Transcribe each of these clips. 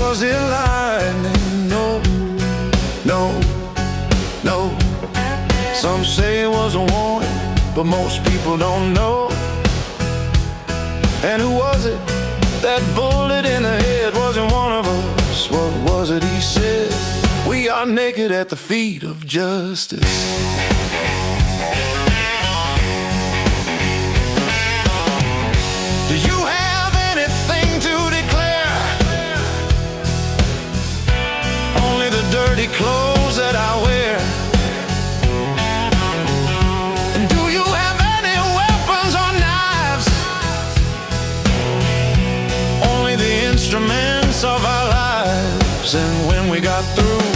Was it lightning? No, no, no. Some say it was a warning, but most people don't know. And who was it? That bullet in the head wasn't one of us. What was it he said? We are naked at the feet of justice. Do you have anything to declare? Only the dirty clothes that I wear. And do you have any weapons or knives? Only the instruments of our lives. And when we got through,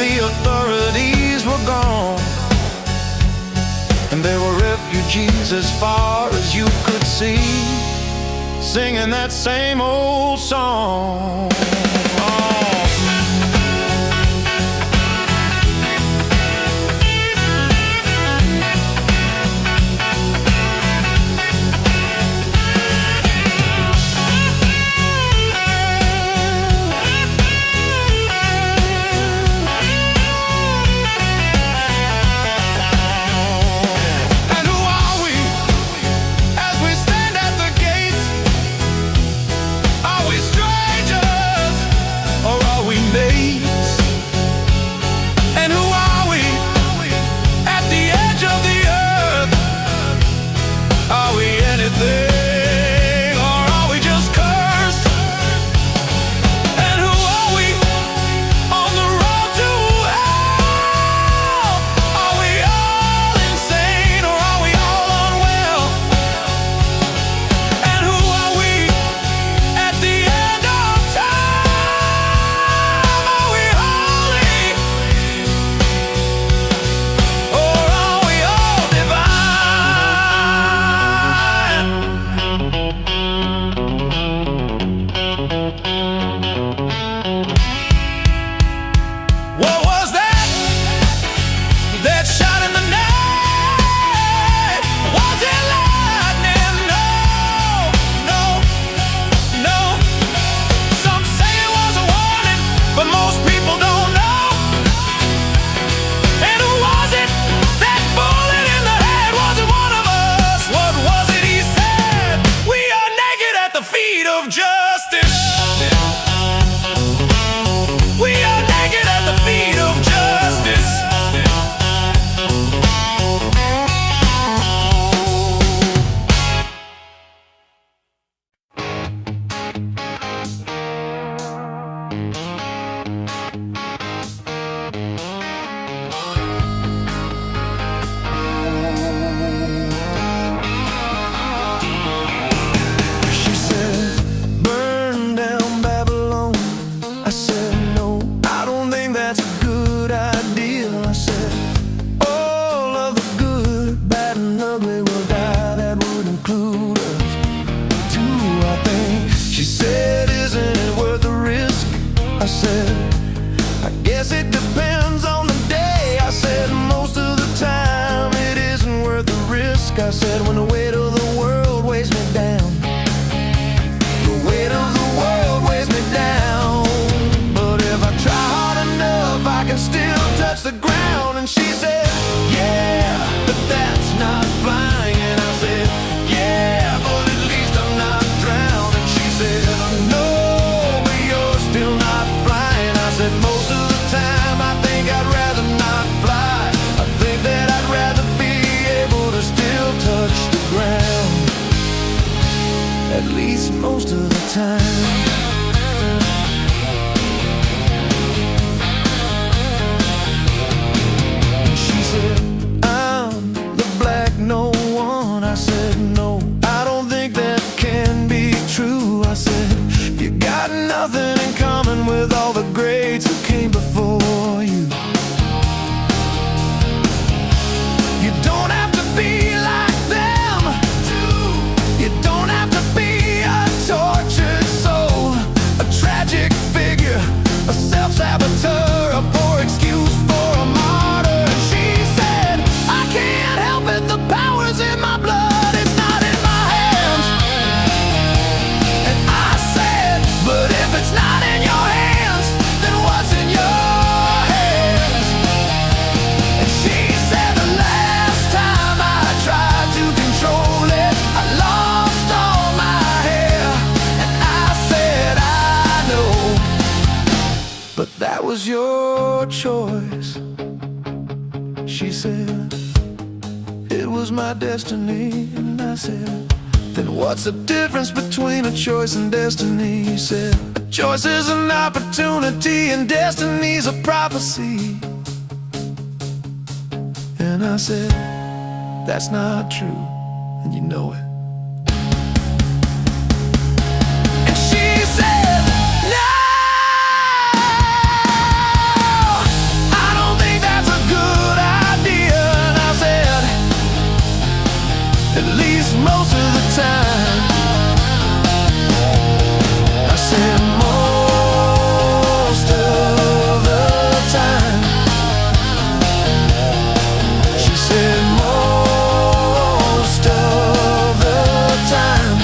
the authorities were gone. And there were refugees as far as you could see, singing that same old song. I said, when the weight of the world weighs me down, the weight of the world weighs me down. But if I try hard enough, I can still touch the ground. And she said, yeah, but that's not flying. And I said, yeah, but at least I'm not drowning. She said, no, but you're still not flying. I said, most of the time I think I'd rather not fly. I think that I'd rather be able to still touch the ground, at least most of the time. She said, I'm the black no one. I said, no, I don't think that can be true. I said, you got nothing in common with all the greats who came before you. You don't have to be like them, you don't have to be a tortured soul, a tragic figure, a self-saboteur, a poor excuse for a martyr. And she said, I can't help it, the power's in my blood, it's not in my hands. And I said, but if it's not was your choice. She said, it was my destiny. And I said, then what's the difference between a choice and destiny? He said, a choice is an opportunity and destiny's a prophecy. And I said, that's not true, and you know it. And she said, no, I don't think that's a good idea. And I said, at least most of the time. I said, most of the time. She said, most of the time.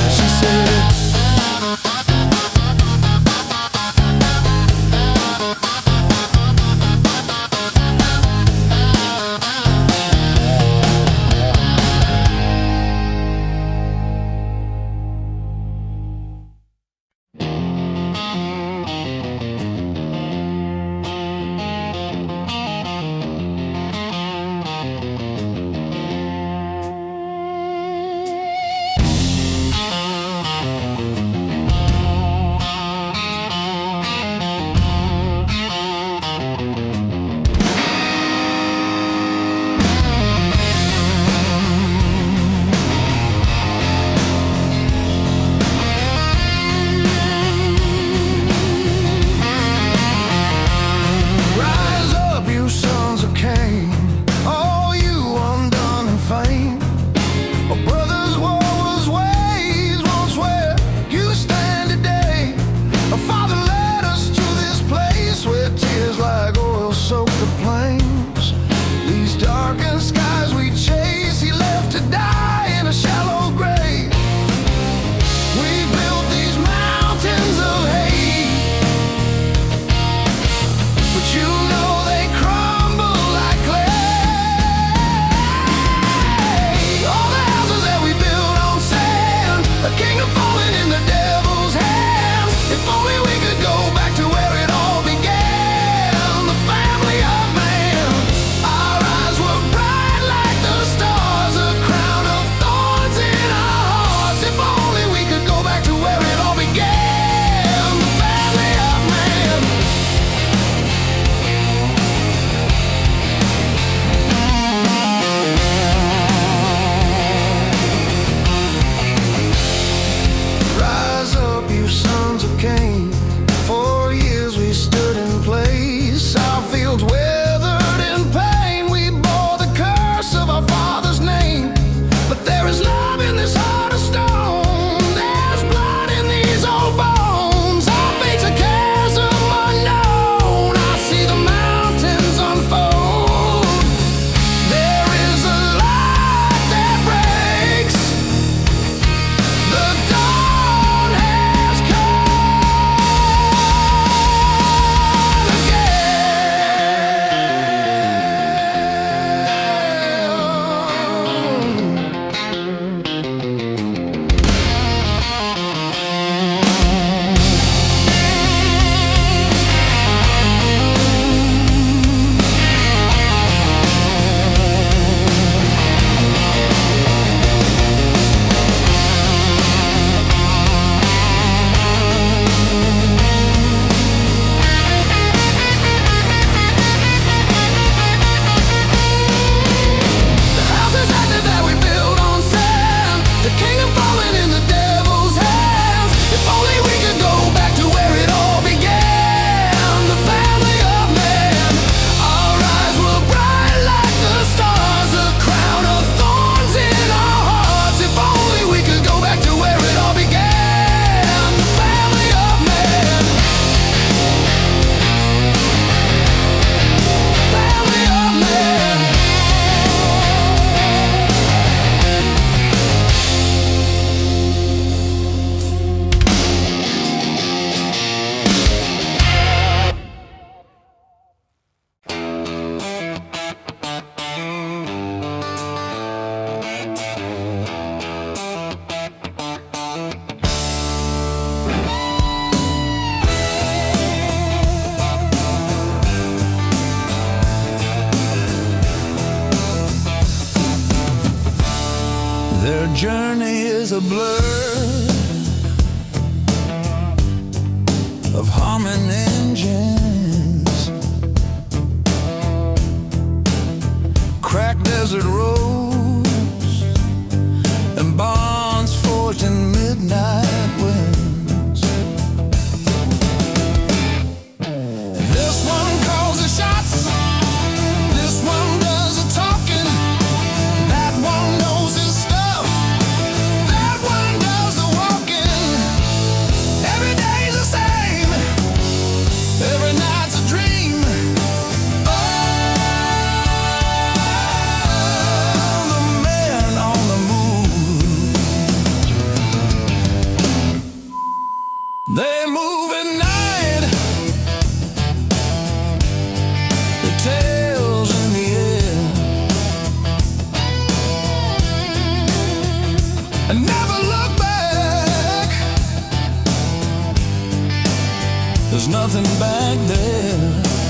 She said, rise up, you sons of Cain, all you undone and faint. A brother's war was ways once where you stand today. A father led us to this place where tears like oil soak the plains. These darkened skies we chase, he left to die in a shallow grave. We built these mountains of hate, but you know they crumble like clay. All the houses that we built on sand, a kingdom falling in the devil's hands. If only we could go back to where it all began, the family of man. Our eyes were bright like the stars, a crown of thorns in our hearts. If only we could go back to where it all began, the family of man. Rise journey is a blur of humming engines, cracked desert roads, and bonds forged in midnight winds. This one calls the shots, this one does the talking, that one knows his stuff, that one does the walking. Every day's the same, every night's a dream. Oh, the man on the moon. They move at night, the tails in the air, and never look back. There's nothing back there.